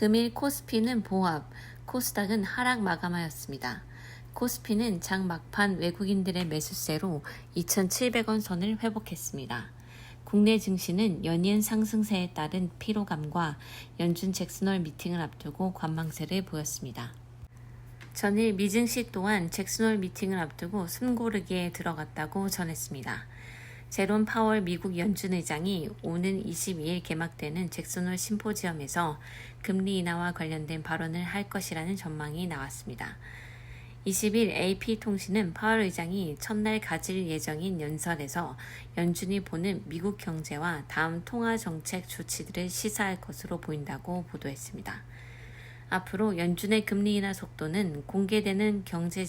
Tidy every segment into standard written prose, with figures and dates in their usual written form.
금일 코스피는 보합, 코스닥은 하락 마감하였습니다. 코스피는 장 막판 외국인들의 매수세로 2,700원 선을 회복했습니다. 국내 증시는 연이은 상승세에 따른 피로감과 연준 잭슨홀 미팅을 앞두고 관망세를 보였습니다. 전일 미증시 또한 잭슨홀 미팅을 앞두고 숨고르기에 들어갔다고 전했습니다. 제롬 파월 미국 연준 의장이 오는 22일 개막되는 잭슨홀 심포지엄에서 금리 인하와 관련된 발언을 할 것이라는 전망이 나왔습니다. 20일 AP통신은 파월 의장이 첫날 가질 예정인 연설에서 연준이 보는 미국 경제와 다음 통화정책 조치들을 시사할 것으로 보인다고 보도했습니다. 앞으로 연준의 금리 인하 속도는 공개되는 경제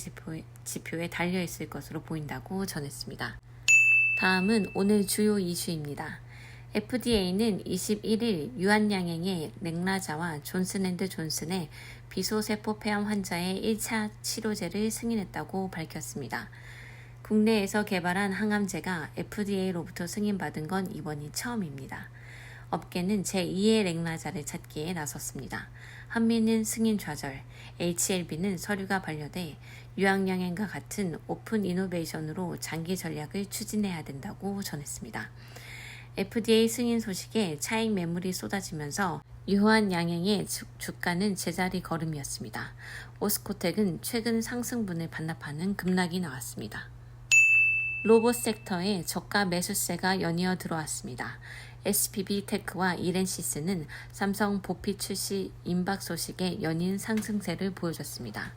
지표에 달려있을 것으로 보인다고 전했습니다. 다음은 오늘 주요 이슈입니다. FDA는 21일 유한양행의 렉나자와 존슨앤드존슨의 비소세포 폐암 환자의 1차 치료제를 승인했다고 밝혔습니다. 국내에서 개발한 항암제가 FDA로부터 승인받은 건 이번이 처음입니다. 업계는 제2의 렉나자를 찾기에 나섰습니다. 한미는 승인 좌절, HLB는 서류가 반려돼 유한양행과 같은 오픈 이노베이션으로 장기 전략을 추진해야 된다고 전했습니다. FDA 승인 소식에 차익 매물이 쏟아지면서 유한양행의 주가는 제자리 걸음이었습니다. 오스코텍은 최근 상승분을 반납하는 급락이 나왔습니다. 로봇 섹터에 저가 매수세가 연이어 들어왔습니다. SPB테크와 이렌시스는 삼성 보피 출시 임박 소식에 연이은 상승세를 보여줬습니다.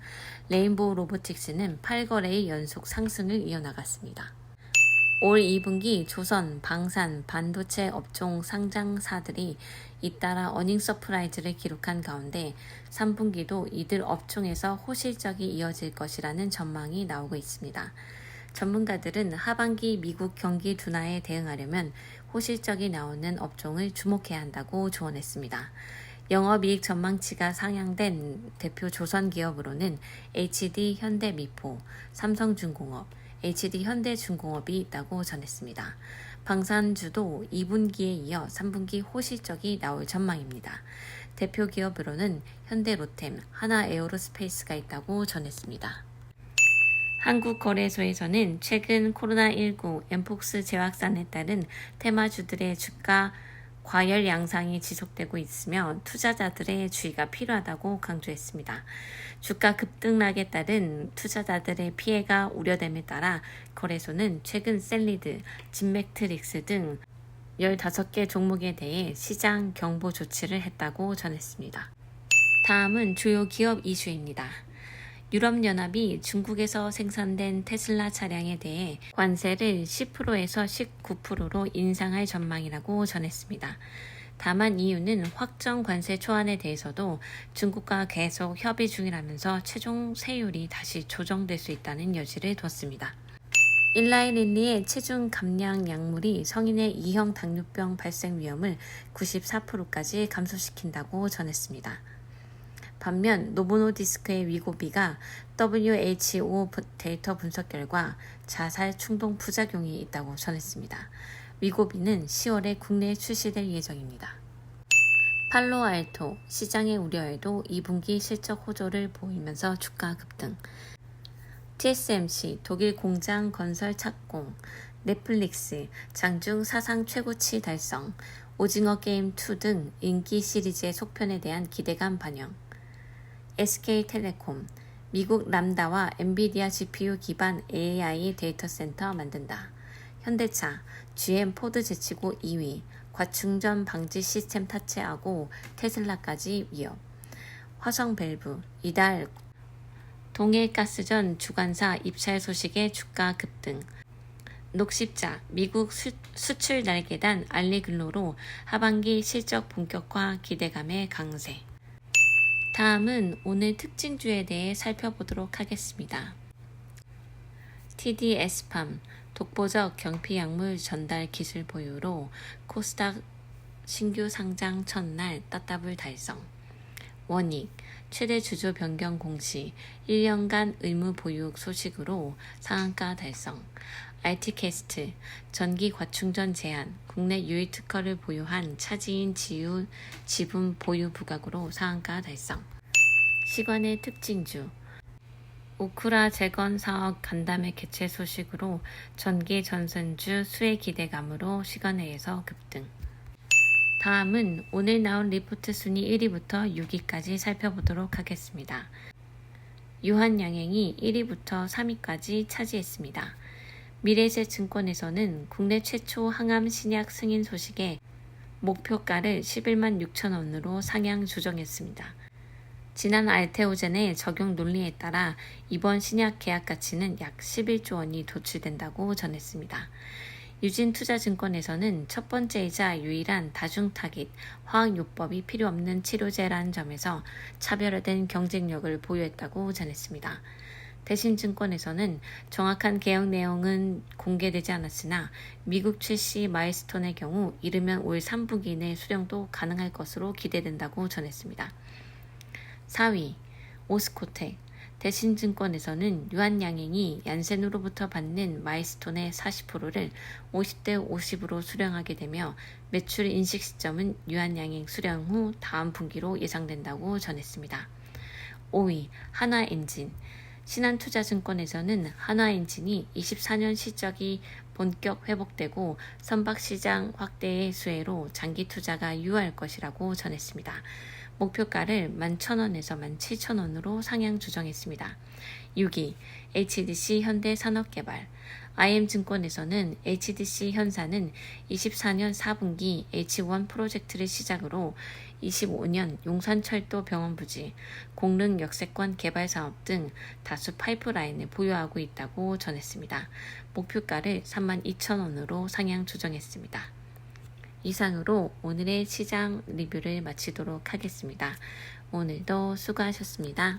레인보우 로보틱스는 8거래의 연속 상승을 이어나갔습니다. 올 2분기 조선, 방산, 반도체 업종 상장사들이 잇따라 어닝 서프라이즈를 기록한 가운데 3분기도 이들 업종에서 호실적이 이어질 것이라는 전망이 나오고 있습니다. 전문가들은 하반기 미국 경기 둔화에 대응하려면 호실적이 나오는 업종을 주목해야 한다고 조언했습니다. 영업이익 전망치가 상향된 대표 조선기업으로는 HD 현대미포, 삼성중공업, HD 현대중공업이 있다고 전했습니다. 방산주도 2분기에 이어 3분기 호실적이 나올 전망입니다. 대표 기업으로는 현대로템, 하나에어로스페이스가 있다고 전했습니다. 한국거래소에서는 최근 코로나19 엠폭스 재확산에 따른 테마주들의 주가 과열 양상이 지속되고 있으며 투자자들의 주의가 필요하다고 강조했습니다. 주가 급등락에 따른 투자자들의 피해가 우려됨에 따라 거래소는 최근 셀리드, 진맥트릭스 등 15개 종목에 대해 시장 경보 조치를 했다고 전했습니다. 다음은 주요 기업 이슈입니다. 유럽연합이 중국에서 생산된 테슬라 차량에 대해 관세를 10%에서 19%로 인상할 전망이라고 전했습니다. 다만 이유는 확정 관세 초안에 대해서도 중국과 계속 협의 중이라면서 최종 세율이 다시 조정될 수 있다는 여지를 뒀습니다. 일라이릴리의 체중 감량 약물이 성인의 2형 당뇨병 발생 위험을 94%까지 감소시킨다고 전했습니다. 반면 노보노디스크의 위고비가 WHO 데이터 분석 결과 자살 충동 부작용이 있다고 전했습니다. 위고비는 10월에 국내에 출시될 예정입니다. 팔로알토, 시장의 우려에도 2분기 실적 호조를 보이면서 주가 급등. TSMC, 독일 공장 건설 착공. 넷플릭스, 장중 사상 최고치 달성. 오징어 게임 2 등 인기 시리즈의 속편에 대한 기대감 반영. SK텔레콤, 미국 람다와 엔비디아 GPU 기반 AI 데이터 센터 만든다. 현대차, GM 포드 제치고 2위, 과충전 방지 시스템 탑재하고 테슬라까지 위협. 화성밸브, 이달 동해가스전 주관사 입찰 소식에 주가 급등. 녹십자, 미국 수출 날개단 알리글로로 하반기 실적 본격화 기대감의 강세. 다음은 오늘 특징주에 대해 살펴보도록 하겠습니다. TDS팜, 독보적 경피약물 전달 기술 보유로 코스닥 신규 상장 첫날 따따블 달성. 원익, 최대 주주 변경 공시 1년간 의무 보육 소식으로 상한가 달성. RT캐스트, 전기 과충전 제한, 국내 유일 특허를 보유한 차지인 지유 지분 보유 부각으로 상한가 달성. 시간의 특징주, 오크라 재건 사업 간담회 개최 소식으로 전기 전선주 수혜 기대감으로 시간회에서 급등. 다음은 오늘 나온 리포트 순위 1위부터 6위까지 살펴보도록 하겠습니다. 유한양행이 1위부터 3위까지 차지했습니다. 미래에셋증권에서는 국내 최초 항암 신약 승인 소식에 목표가를 11만 6천 원으로 상향 조정했습니다. 지난 알테오젠의 적용 논리에 따라 이번 신약 계약 가치는 약 11조 원이 도출된다고 전했습니다. 유진투자증권에서는 첫 번째이자 유일한 다중타깃 화학요법이 필요 없는 치료제라는 점에서 차별화된 경쟁력을 보유했다고 전했습니다. 대신증권에서는 정확한 계약 내용은 공개되지 않았으나 미국 출시 마일스톤의 경우 이르면 올 3분기 내 수령도 가능할 것으로 기대된다고 전했습니다. 4위 오스코텍. 대신증권에서는 유한양행이 얀센으로부터 받는 마일스톤의 40%를 50대 50으로 수령하게 되며 매출 인식 시점은 유한양행 수령 후 다음 분기로 예상된다고 전했습니다. 5위 한화엔진. 신한투자증권에서는 한화엔진이 24년 실적이 본격 회복되고 선박시장 확대의 수혜로 장기 투자가 유효할 것이라고 전했습니다. 목표가를 11,000원에서 17,000원으로 상향 조정했습니다. 6위 HDC 현대산업개발. IM증권에서는 HDC 현사는 24년 4분기 H1 프로젝트를 시작으로 25년 용산철도 병원 부지, 공릉 역세권 개발 사업 등 다수 파이프라인을 보유하고 있다고 전했습니다. 목표가를 32,000원으로 상향 조정했습니다. 이상으로 오늘의 시장 리뷰를 마치도록 하겠습니다. 오늘도 수고하셨습니다.